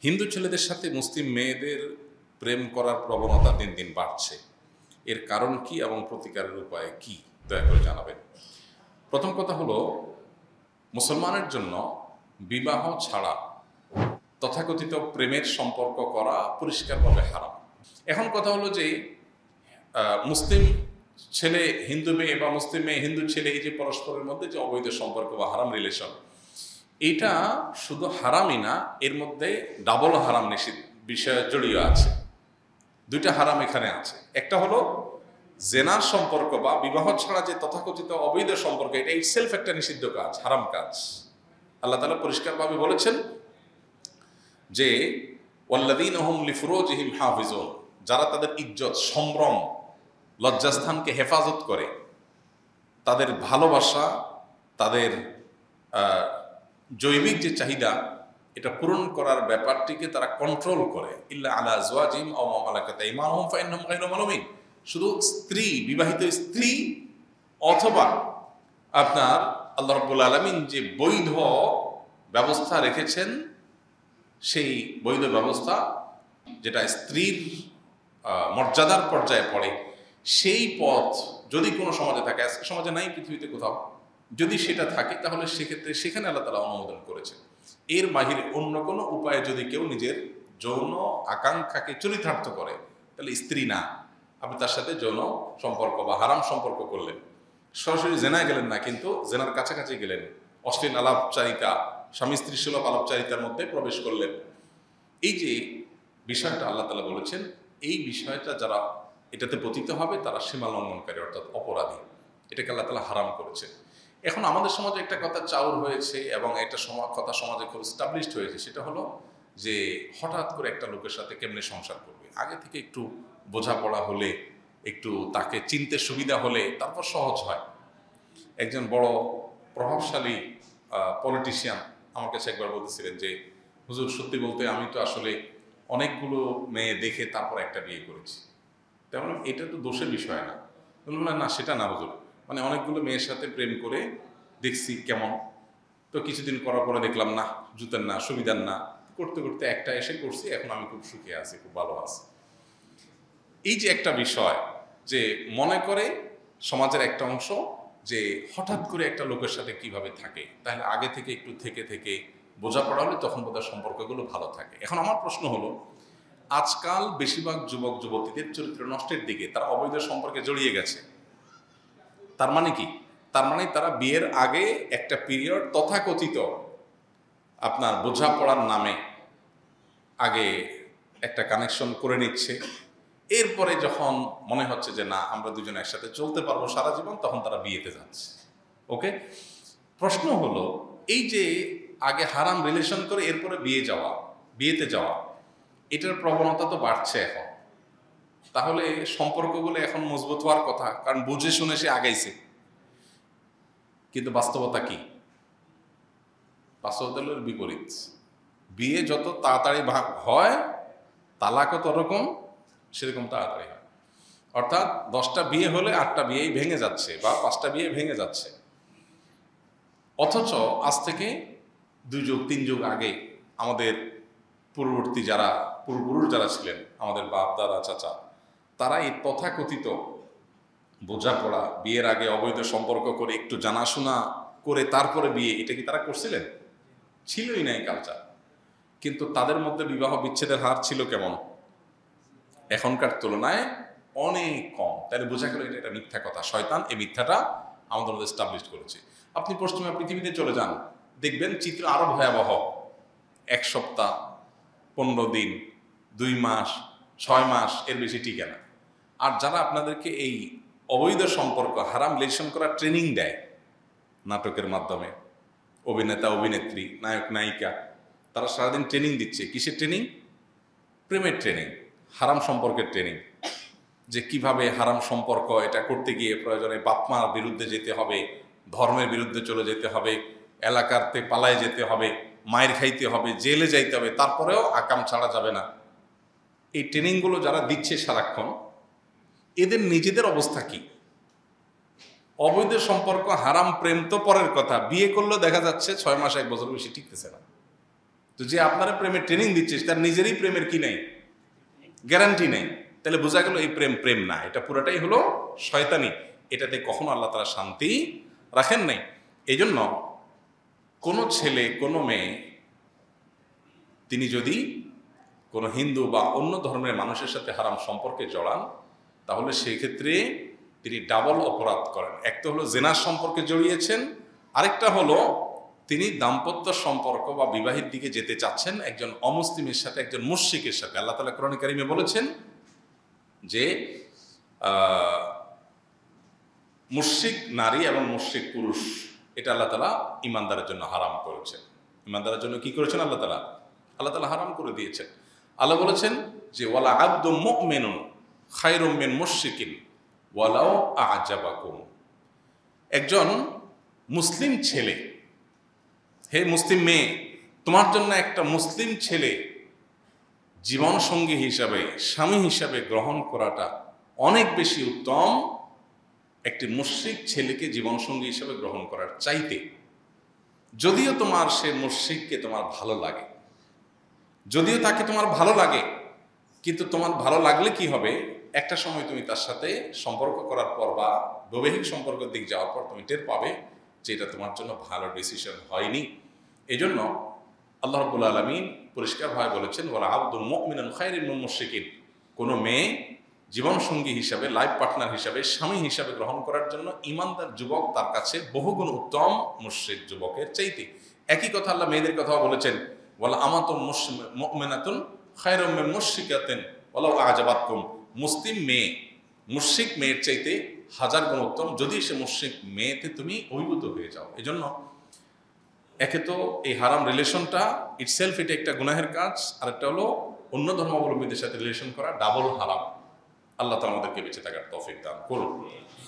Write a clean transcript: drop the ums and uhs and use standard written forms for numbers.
হিন্দু ছেলেদের সাথে মুসলিম মেয়েদের প্রেম করার প্রবণতা দিন দিন বাড়ছে। এর কারণ কি এবং প্রতিকারের উপায় কি, দয়া করে জানাবেন। প্রথম কথা হলো, মুসলমানের জন্য বিবাহ ছাড়া তথাকথিত প্রেমের সম্পর্ক করা পরিষ্কারভাবে হারাম। এখন কথা হলো যে মুসলিম ছেলে হিন্দু মেয়ে বা মুসলিম মেয়ে হিন্দু ছেলে, এই যে পরস্পরের মধ্যে যে অবৈধ সম্পর্ক বা হারাম রিলেশন, এইটা শুধু হারামই না, এর মধ্যে ডাবল হারাম নিষিদ্ধ বিষয় জড়িয়ে আছে। দুইটা হারাম এখানে আছে। একটা হলো জেনার সম্পর্ক বা বিবাহ ছাড়া যে তথাকথিত অবৈধ সম্পর্ক, এটা ইটসেলফ একটা নিষিদ্ধ কাজ, হারাম কাজ। আল্লাহ তাআলা পরিষ্কারভাবে বলেছেন যে ওয়াল্লাযীনা হুম লিফুরুজিহিম হাফিজুন, যারা তাদের ইজ্জত, সম্ভ্রম, লজ্জাস্থানকে হেফাজত করে, তাদের ভালোবাসা, তাদের জৈবিক যে চাহিদা, এটা পূরণ করার ব্যাপারটিকে তারা কন্ট্রোল করে। ইল্লা আলা আজওয়াজিহিম আও মা মালাকাত আইমানুহুম ফাইন্নাহুম গায়রু মালুমিন। শুধু স্ত্রী, বিবাহিত স্ত্রী অথবা আপনার আল্লাহ রাব্বুল আলামিন যে বৈধ ব্যবস্থা রেখেছেন, সেই বৈধ ব্যবস্থা যেটা স্ত্রীর মর্যাদার পর্যায়ে পড়ে, সেই পথ যদি কোনো সমাজে থাকে, আজকে সমাজে নাই পৃথিবীতে কোথাও, যদি সেটা থাকে তাহলে সেক্ষেত্রে সেখানে আল্লাহ তাআলা অনুমোদন করেছে। এর বাহিরে অন্য কোনো উপায়ে যদি কেউ নিজের যৌন আকাঙ্ক্ষাকে চরিতার্থ করে, তাহলে স্ত্রী না, আপনি তার সাথে যৌন সম্পর্ক বা হারাম সম্পর্ক করলেন। সরাসরি জেনায় গেলেন না, কিন্তু জেনার কাছাকাছি গেলেন, অশ্লীল আলাপচারিতা, স্বামী স্ত্রী সুলভ আলাপচারিতার মধ্যে প্রবেশ করলেন। এই যে বিষয়টা আল্লাহ তাআলা বলেছেন, এই বিষয়টা যারা এটাতে পতিত হবে তারা সীমা লঙ্ঘনকারী, অর্থাৎ অপরাধী। এটাকে আল্লাহ তাআলা হারাম করেছেন। এখন আমাদের সমাজে একটা কথা চাউর হয়েছে এবং একটা কথা সমাজে খুব স্টাবলিশড হয়েছে, সেটা হলো যে হঠাৎ করে একটা লোকের সাথে কেমনে সংসার করবে, আগে থেকে একটু বোঝাপড়া হলে, একটু তাকে চিনতে সুবিধা হলে তারপর সহজ হয়। একজন বড় প্রভাবশালী পলিটিশিয়ান আমার কাছে একবার বলতেছিলেন যে, হুজুর সত্যি বলতে আমি তো আসলে অনেকগুলো মেয়ে দেখে তারপর একটা বিয়ে করেছি। তেমন এটা তো দোষের বিষয় না। বললাম না, সেটা না হুজুর, মানে অনেকগুলো মেয়ের সাথে প্রেম করে দেখছি কেমন, তো কিছুদিন করার পরে দেখলাম না, জুতের না, সুবিধার না, করতে করতে একটা এসে করছি, এখন আমি খুব সুখে আছি, খুব ভালো আছি। এই যে একটা বিষয়, যে মনে করে সমাজের একটা অংশ যে হঠাৎ করে একটা লোকের সাথে কিভাবে থাকে, তাহলে আগে থেকে একটু থেকে থেকে বোঝাপড়া হলে তখন বোধহয় সম্পর্কগুলো ভালো থাকে। এখন আমার প্রশ্ন হলো, আজকাল বেশিরভাগ যুবক যুবতীদের চরিত্র নষ্টের দিকে, তারা অবৈধ সম্পর্কে জড়িয়ে গেছে। তার মানে কি? তার মানে তারা বিয়ের আগে একটা পিরিয়ড তথাকথিত আপনার বোঝাপড়ার নামে আগে একটা কানেকশন করে নিচ্ছে, এরপরে যখন মনে হচ্ছে যে না, আমরা দুজন একসাথে চলতে পারবো সারা জীবন, তখন তারা বিয়েতে যাচ্ছে। ওকে, প্রশ্ন হলো, এই যে আগে হারাম রিলেশন করে এরপরে বিয়েতে যাওয়া, এটার প্রবণতা তো বাড়ছে এখন। তাহলে সম্পর্কগুলো এখন মজবুত হওয়ার কথা, কারণ বুঝে শুনে সে আগাইছে। কিন্তু বাস্তবতা কি? বাস্তবতা হলো বিপরীত। বিয়ে যত তাড়াতাড়ি হয়, তালাকও তরকম সেরকম তাড়াতাড়ি হয়। অর্থাৎ 10টা বিয়ে হলে 8টা বিয়েই ভেঙে যাচ্ছে বা 5টা বিয়ে ভেঙে যাচ্ছে। অথচ আজ থেকে 2 যুগ 3 যুগ আগে আমাদের পূর্ববর্তী যারা পূর্বপুরুষ যারা ছিলেন, আমাদের বাপ দাদা চাচা, তারা এই তথাকথিত বোঝাপড়া, বিয়ের আগে অবৈধ সম্পর্ক করে একটু জানাশোনা করে তারপরে বিয়ে, এটা কি তারা করছিলেন? ছিলই না এই কালচার। কিন্তু তাদের মধ্যে বিবাহ বিচ্ছেদের হার ছিল কেমন? এখনকার তুলনায় অনেক কম। তাহলে বোঝা গেল এটা একটা মিথ্যা কথা। শয়তান এই মিথ্যাটা আমাদের মধ্যে এস্টাবলিশ করেছে। আপনি পশ্চিমা পৃথিবীতে চলে যান, দেখবেন চিত্র আরো ভয়াবহ। 1 সপ্তাহ, 15 দিন, 2 মাস, 6 মাস, এর বেশি টিকে না। আর যারা আপনাদেরকে এই অবৈধ সম্পর্ক, হারাম রিলেশন করার ট্রেনিং দেয় নাটকের মাধ্যমে, অভিনেতা অভিনেত্রী, নায়ক নায়িকা, তারা সারাদিন ট্রেনিং দিচ্ছে। কিসের ট্রেনিং? প্রেমের ট্রেনিং, হারাম সম্পর্কের ট্রেনিং। যে কিভাবে হারাম সম্পর্ক, এটা করতে গিয়ে প্রয়োজনে বাপ মার বিরুদ্ধে যেতে হবে, ধর্মের বিরুদ্ধে চলে যেতে হবে, এলাকাতে পালায় যেতে হবে, মায়ের খাইতে হবে, জেলে যাইতে হবে, তারপরেও আকাম ছাড়া যাবে না। এই ট্রেনিংগুলো যারা দিচ্ছে সারাক্ষণ, এদের নিজেদের অবস্থা কি? অবৈধ সম্পর্ক, হারাম প্রেম তো পরের কথা, বিয়ে করলেও দেখা যাচ্ছে 6 মাস 1 বছর বেশি টিকতেছে না। তো যে আপনারা প্রেমের ট্রেনিং দিচ্ছে তার নিজেরই প্রেমের কি নেই, গ্যারান্টি নেই, তাহলে বোঝা গেল এই প্রেম প্রেম না, এটা পুরোটাই হলো শয়তানি। এটাতে কখনো আল্লাহ তাআলা শান্তি রাখেন নাই। এই জন্য কোনো ছেলে কোনো মেয়ে তিনি যদি কোনো হিন্দু বা অন্য ধর্মের মানুষের সাথে হারাম সম্পর্কে জড়ান, তাহলে সেই ক্ষেত্রে তিনি ডাবল অপরাধ করেন। একটা হলো জেনার সম্পর্কে জড়িয়েছেন, আরেকটা হলো তিনি দাম্পত্য সম্পর্ক বা বিবাহের দিকে যেতে চাচ্ছেন একজন অমুসলিমের সাথে, একজন মুশরিকের সাথে। আল্লাহ তাআলা কোরআনে কারিমে বলেছেন যে মুশরিক নারী এবং মুশরিক পুরুষ এটা আল্লাহ তাআলা ঈমানদারের জন্য হারাম করেছেন। ঈমানদারের জন্য কি করেছেন আল্লাহ তাআলা হারাম করে দিয়েছেন। আল্লাহ বলেছেন যে ওয়ালা আবদুম মুমিনুন খায়রুম মিন মুশরিকিন ওয়ালাউ আ'জাবাকুম। একজন মুসলিম ছেলে, হে মুসলিম মেয়ে, তোমার জন্য একটা মুসলিম ছেলে জীবন সঙ্গী হিসাবে, স্বামী হিসাবে গ্রহণ করাটা অনেক বেশি উত্তম একটি মুশরিক ছেলেকে জীবন সঙ্গী হিসাবে গ্রহণ করার চাইতে। যদিও তোমার সে মুশরিককে তোমার ভালো লাগে, যদিও তাকে তোমার ভালো লাগে, কিন্তু তোমার ভালো লাগলে কি হবে, একটা সময় তুমি তার সাথে সম্পর্ক করার পর বা বৈবাহিক সম্পর্কের দিক যাওয়ার পর তুমি টের পাবে যে এটা তোমার জন্য ভালো ডিসিশন হয়নি। এই জন্য আল্লাহ রাব্বুল আলামিন পরিষ্কারভাবে বলেছেন ওয়ালা আবদুল মুমিনুন খায়রুম মিন মুশরিকিন। কোনো মেয়ে জীবনসঙ্গী হিসাবে, লাইফ পার্টনার হিসাবে, স্বামী হিসাবে গ্রহণ করার জন্য ঈমানদার যুবক তার কাছে বহুগুণ উত্তম মুশরিক যুবকের চাইতে। একই কথা আল্লাহ মেয়েদের কথাও বলেছেন ওয়ালা আমাতুন মুমিনাতুন খায়রুম মিন মুশরিকাতিন ওয়ালাউ আ'জাবাতকুম। মুসলিম মেয়ে মুশরিক মেয়ের চাইতে হাজার গুণ উত্তম যদি সে মুশরিক মেয়েতে তুমি অভিভূত হয়ে যাও। এই জন্য একে তো এই হারাম রিলেশনটা ইটসেলফ এটা একটা গুনাহের কাজ, আর একটা হলো অন্য ধর্মাবলম্বীদের সাথে রিলেশন করা ডাবল হারাম। আল্লাহ তাআলা আমাদেরকে বেঁচে থাকার তৌফিক দান করুন।